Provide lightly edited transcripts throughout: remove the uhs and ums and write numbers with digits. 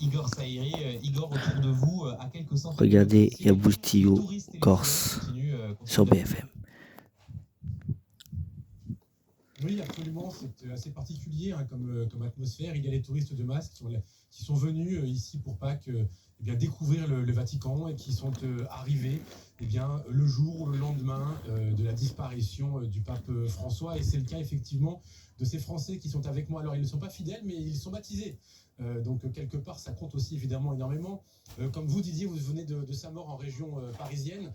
Igor Saïri, Igor, autour de vous, à quelques centaines Regardez, de il y a Boustillo, Corse, sur BFM. Oui, absolument, c'est assez particulier comme atmosphère. Il y a les touristes de masse qui sont venus ici pour Pâques découvrir le Vatican et qui sont arrivés le jour ou le lendemain de la disparition du pape François. Et c'est le cas effectivement de ces Français qui sont avec moi. Alors ils ne sont pas fidèles, mais ils sont baptisés. Donc quelque part, ça compte aussi évidemment énormément. Comme vous, Didier, vous venez de Saint-Maur en région parisienne.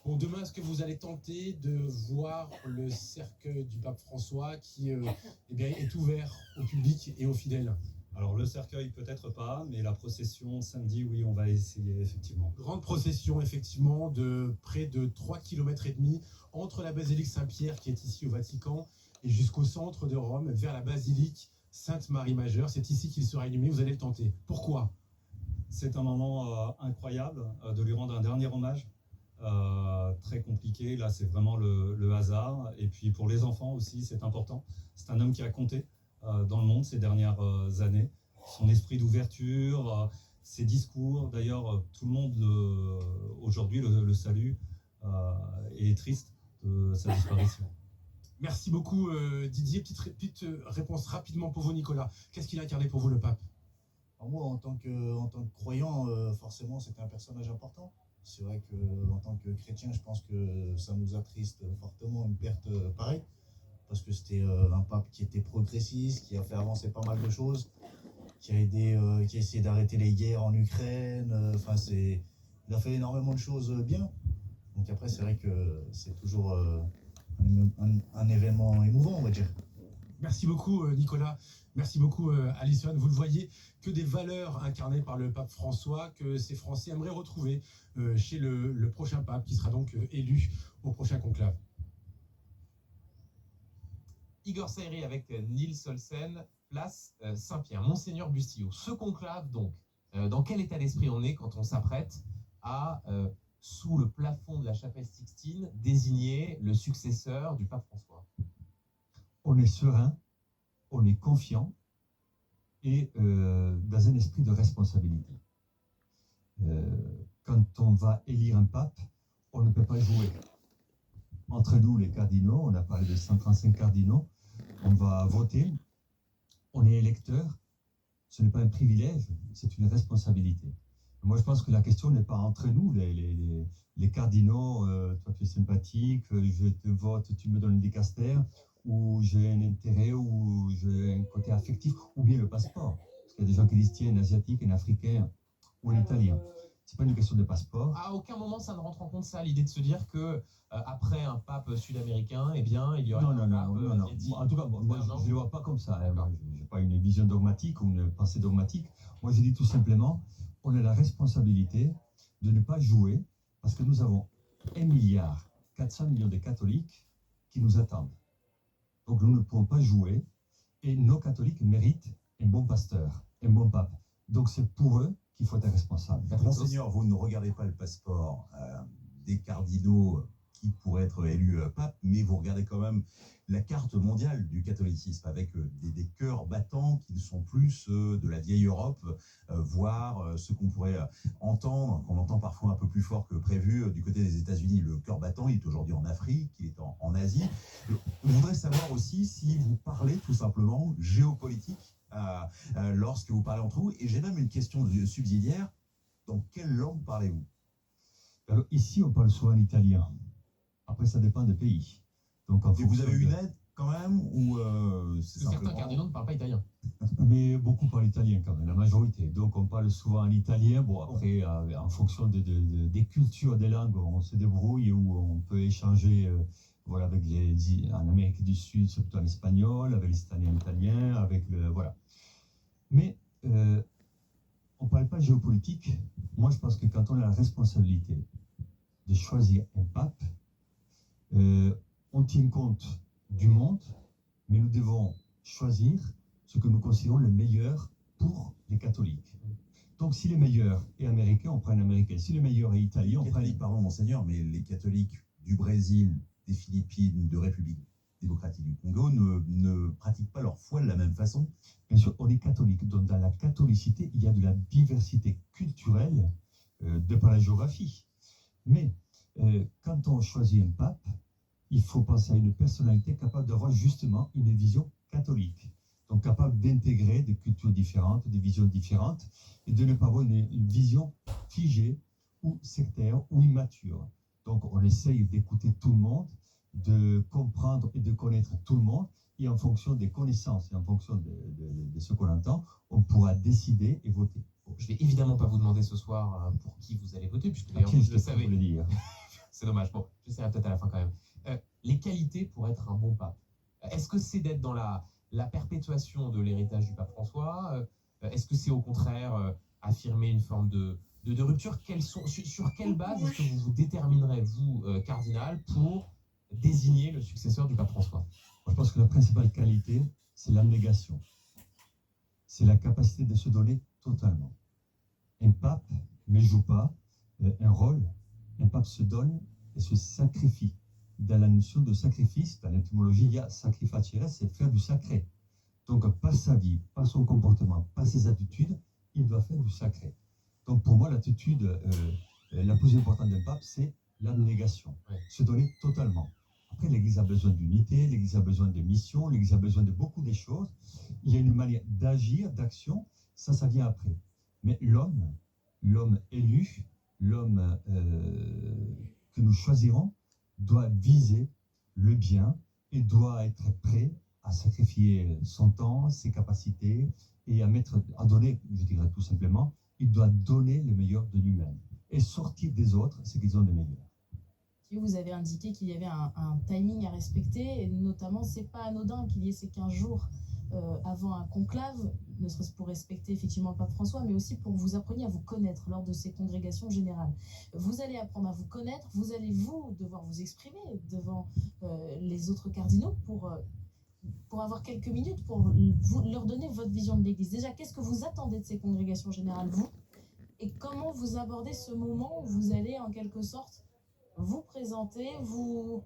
Bon, demain, est-ce que vous allez tenter de voir le cercueil du pape François qui est ouvert au public et aux fidèles? Alors le cercueil peut-être pas, mais la procession samedi, oui, on va essayer effectivement. Grande procession effectivement de près de 3,5 km entre la basilique Saint-Pierre qui est ici au Vatican et jusqu'au centre de Rome vers la basilique Sainte-Marie-Majeure. C'est ici qu'il sera inhumé, vous allez le tenter. Pourquoi? C'est un moment incroyable de lui rendre un dernier hommage. Très compliqué, là c'est vraiment le hasard, et puis pour les enfants aussi c'est important. C'est un homme qui a compté dans le monde ces dernières années, son esprit d'ouverture, ses discours, d'ailleurs tout le monde aujourd'hui le salue et est triste de sa disparition. Merci beaucoup Didier. Petite réponse rapidement pour vous Nicolas. Qu'est-ce qu'il a incarné pour vous le pape? Alors moi en tant que croyant, forcément c'était un personnage important. C'est vrai qu'en tant que chrétien, je pense que ça nous attriste fortement une perte pareille, parce que c'était un pape qui était progressiste, qui a fait avancer pas mal de choses, qui a essayé d'arrêter les guerres en Ukraine. Il a fait énormément de choses bien. Donc après, c'est vrai que c'est toujours un événement émouvant, on va dire. Merci beaucoup Nicolas, merci beaucoup Alison. Vous le voyez, que des valeurs incarnées par le pape François que ces Français aimeraient retrouver chez le prochain pape qui sera donc élu au prochain conclave. Igor Saïri avec Nils Olsen, place Saint-Pierre. Monseigneur Bustillo, ce conclave donc, dans quel état d'esprit on est quand on s'apprête à, sous le plafond de la chapelle Sixtine, désigner le successeur du pape François? On est serein, on est confiant et dans un esprit de responsabilité. Quand on va élire un pape, on ne peut pas jouer. Entre nous, les cardinaux, on a parlé de 135 cardinaux, on va voter, on est électeur, ce n'est pas un privilège, c'est une responsabilité. Moi, je pense que la question n'est pas entre nous, les cardinaux, toi tu es sympathique, je te vote, tu me donnes des casters, ou j'ai un intérêt, ou j'ai un côté affectif, ou bien le passeport. Parce qu'il y a des gens qui disent, tiens, un asiatique, un africain, ou un italien. C'est pas une question de passeport. À aucun moment ça ne rentre en compte ça, l'idée de se dire que après un pape sud-américain, il y aurait non. En tout cas, moi je ne le vois pas comme ça. Hein. Je n'ai pas une vision dogmatique ou une pensée dogmatique. Moi, je dis tout simplement, on a la responsabilité de ne pas jouer, parce que nous avons 1,4 milliard de catholiques qui nous attendent. Donc nous ne pouvons pas jouer, et nos catholiques méritent un bon pasteur, un bon pape. Donc c'est pour eux qu'il faut être responsable. Monseigneur, vous ne regardez pas le passeport des cardinaux qui pourraient être élus pape, mais vous regardez quand même la carte mondiale du catholicisme avec des cœurs battants qui ne sont plus ceux de la vieille Europe, voire ce qu'on pourrait entendre, qu'on entend parfois un peu plus fort que prévu du côté des États-Unis. Le cœur battant, il est aujourd'hui en Afrique, il est en Asie. Je voudrais savoir aussi si vous parlez tout simplement géopolitique lorsque vous parlez entre vous. Et j'ai même une question subsidiaire. Dans quelle langue parlez-vous? Alors ici, on parle souvent italien. Après, ça dépend des pays. Donc, et vous avez une aide quand même ou certains cardinaux ne parlent pas italien. Mais beaucoup parlent italien quand même, la majorité. Donc on parle souvent en italien. Bon, après, en fonction des cultures, des langues, on se débrouille ou on peut échanger voilà, avec en Amérique du Sud, c'est plutôt en espagnol, avec les Italiens en italien, avec le... Voilà. Mais on ne parle pas géopolitique. Moi, je pense que quand on a la responsabilité de choisir un pape, on tient compte du monde, mais nous devons choisir ce que nous considérons le meilleur pour les catholiques. Donc si le meilleur est américain, on prend un américain. Si le meilleur est italien, on prend... Pardon, Monseigneur, mais les catholiques du Brésil, des Philippines, de République démocratique du Congo ne pratiquent pas leur foi de la même façon. Bien sûr, on est catholique, donc dans la catholicité, il y a de la diversité culturelle de par la géographie. Mais quand on choisit un pape, il faut penser à une personnalité capable d'avoir justement une vision catholique. Donc capable d'intégrer des cultures différentes, des visions différentes, et de ne pas avoir une vision figée ou sectaire ou immature. Donc on essaye d'écouter tout le monde, de comprendre et de connaître tout le monde, et en fonction des connaissances et en fonction de ce qu'on entend, on pourra décider et voter. Bon, je vais évidemment pas vous demander ce soir pour qui vous allez voter, puisque d'ailleurs vous le savez. Dire. C'est dommage. Bon, j'essaierai peut-être à la fin quand même. Les qualités pour être un bon pape. Est-ce que c'est d'être dans la perpétuation de l'héritage du pape François? Est-ce que c'est au contraire affirmer une forme de rupture? Sur quelle base est-ce que vous vous déterminerez, vous, cardinal, pour désigner le successeur du pape François? Moi, je pense que la principale qualité, c'est l'abnégation. C'est la capacité de se donner totalement. Un pape ne joue pas un rôle. Un pape se donne et se sacrifie. Dans la notion de sacrifice, dans l'étymologie, il y a sacrificere, c'est faire du sacré. Donc, par sa vie, par son comportement, par ses attitudes, il doit faire du sacré. Donc, pour moi, l'attitude la plus importante d'un pape, c'est l'abnégation. Ouais. Se donner totalement. Après, l'Église a besoin d'unité, l'Église a besoin de mission, l'Église a besoin de beaucoup de choses. Il y a une manière d'agir, d'action, ça vient après. Mais l'homme élu, l'homme que nous choisirons, doit viser le bien et doit être prêt à sacrifier son temps, ses capacités et à donner, je dirais tout simplement, il doit donner le meilleur de lui-même et sortir des autres ce qu'ils ont de meilleur. Vous avez indiqué qu'il y avait un timing à respecter, et notamment, c'est pas anodin qu'il y ait ces 15 jours avant un conclave, ne serait-ce pour respecter effectivement le pape François, mais aussi pour que vous appreniez à vous connaître lors de ces congrégations générales. Vous allez apprendre à vous connaître, vous allez devoir vous exprimer devant les autres cardinaux pour avoir quelques minutes, pour leur donner votre vision de l'Église. Déjà, qu'est-ce que vous attendez de ces congrégations générales, vous? Et comment vous abordez ce moment où vous allez en quelque sorte vous présenter, vous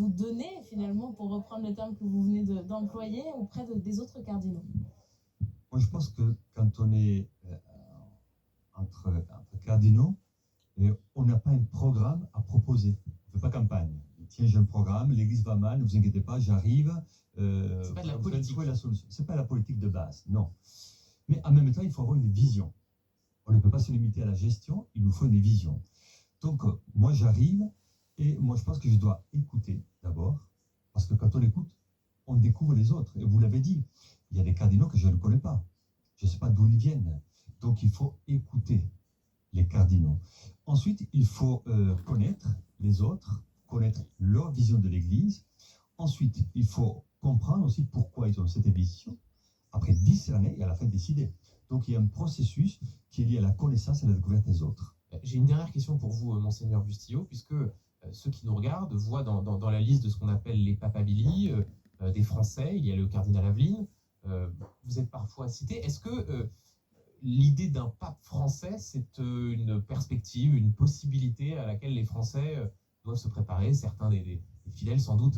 donner finalement, pour reprendre le terme que vous venez d'employer, auprès des autres cardinaux? Moi, je pense que quand on est entre cardinaux, on n'a pas un programme à proposer. On ne fait pas campagne. Tiens, j'ai un programme, l'Église va mal, ne vous inquiétez pas, j'arrive. C'est pas de la politique. Trouver la solution. C'est pas la politique de base, non. Mais en même temps, il faut avoir une vision. On ne peut pas se limiter à la gestion, il nous faut une vision. Donc, moi, j'arrive et moi, je pense que je dois écouter d'abord, parce que quand on écoute, on découvre les autres. Et vous l'avez dit, il y a des cardinaux que je ne connais pas. Je ne sais pas d'où ils viennent. Donc, il faut écouter les cardinaux. Ensuite, il faut connaître les autres, connaître leur vision de l'Église. Ensuite, il faut comprendre aussi pourquoi ils ont cette vision. Après, discerner et à la fin décider. Donc, il y a un processus qui est lié à la connaissance et à la découverte des autres. J'ai une dernière question pour vous, Monseigneur Bustillo, puisque ceux qui nous regardent voient dans la liste de ce qu'on appelle les papabili des Français, il y a le cardinal Aveline, vous êtes parfois cité. Est-ce que l'idée d'un pape français, c'est une perspective, une possibilité à laquelle les Français doivent se préparer? Certains des fidèles sans doute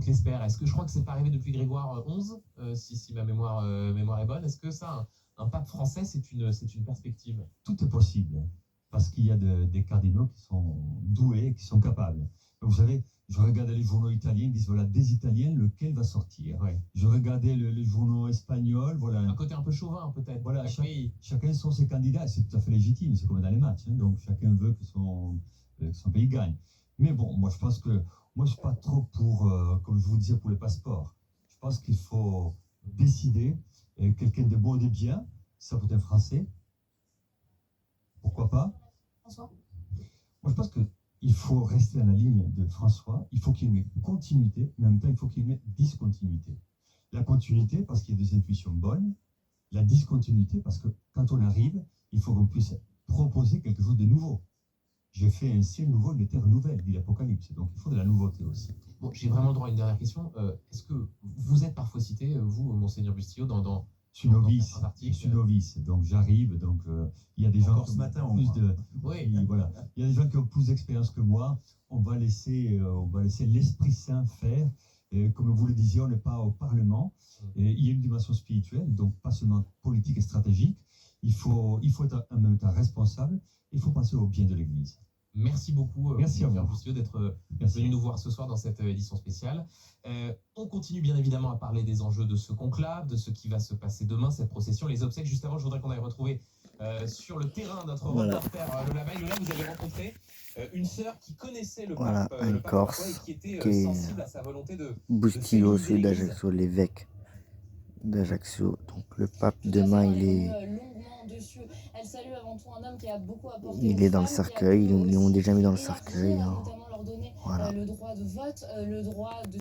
l'espèrent. Est-ce que je crois que c'est pas arrivé depuis Grégoire XI, si ma mémoire est bonne? Est-ce que ça, un pape français, c'est une perspective? Tout est possible. Parce qu'il y a des cardinaux qui sont doués, qui sont capables. Vous savez, je regardais les journaux italiens, ils disent, voilà, des Italiens, lequel va sortir? Ouais. Je regardais les journaux espagnols, voilà. Un côté un peu chauvin, peut-être. Voilà, chacun sont ses candidats, c'est tout à fait légitime, c'est comme dans les matchs, hein, donc chacun veut que son pays gagne. Mais bon, moi je pense que, moi je ne suis pas trop pour, comme je vous disais, pour le passeport. Je pense qu'il faut décider, quelqu'un de bon et de bien, ça peut être un Français, pourquoi pas? François? Moi, je pense qu'il faut rester à la ligne de François. Il faut qu'il y ait une continuité, mais en même temps, il faut qu'il y ait une discontinuité. La continuité, parce qu'il y a des intuitions bonnes. La discontinuité, parce que quand on arrive, il faut qu'on puisse proposer quelque chose de nouveau. J'ai fait un ciel nouveau, une terre nouvelle, dit l'Apocalypse. Donc, il faut de la nouveauté aussi. Bon, j'ai vraiment le droit à une dernière question. Est-ce que vous êtes parfois cité, vous, Monseigneur Bustillo, dans Je suis novice, donc j'arrive, donc il y a des gens qui ont plus de, voilà, il y a des gens qui ont plus d'expérience que moi. On va laisser l'Esprit Saint faire. Comme vous le disiez, on n'est pas au Parlement. Et il y a une dimension spirituelle, donc pas seulement politique et stratégique. Il faut être en même temps responsable. Il faut penser au bien de l'Église. Merci beaucoup, Merci à vous. Monseigneur d'être venu nous voir ce soir dans cette édition spéciale. On continue bien évidemment à parler des enjeux de ce conclave, de ce qui va se passer demain, cette procession, les obsèques. Juste avant, je voudrais qu'on aille retrouver sur le terrain notre reporter Lola Veil. Lola, vous avez rencontré une sœur qui connaissait le Voilà, pape, un le pape Corse François et qui était qui est sensible à sa volonté de Bustillo, féminiser celui l'Église. d'Ajaccio, l'évêque d'Ajaccio. Donc le pape Tout à fait, demain, elle il est est, revenue, longuement dessus. Elle salue avant tout un homme qui a beaucoup apporté il aux est dans le femmes, qui a cercueil. pu Ils l'ont aussi déjà mis dans le élargir, cercueil. Hein. notamment leur donner Voilà. le droit de vote, le droit de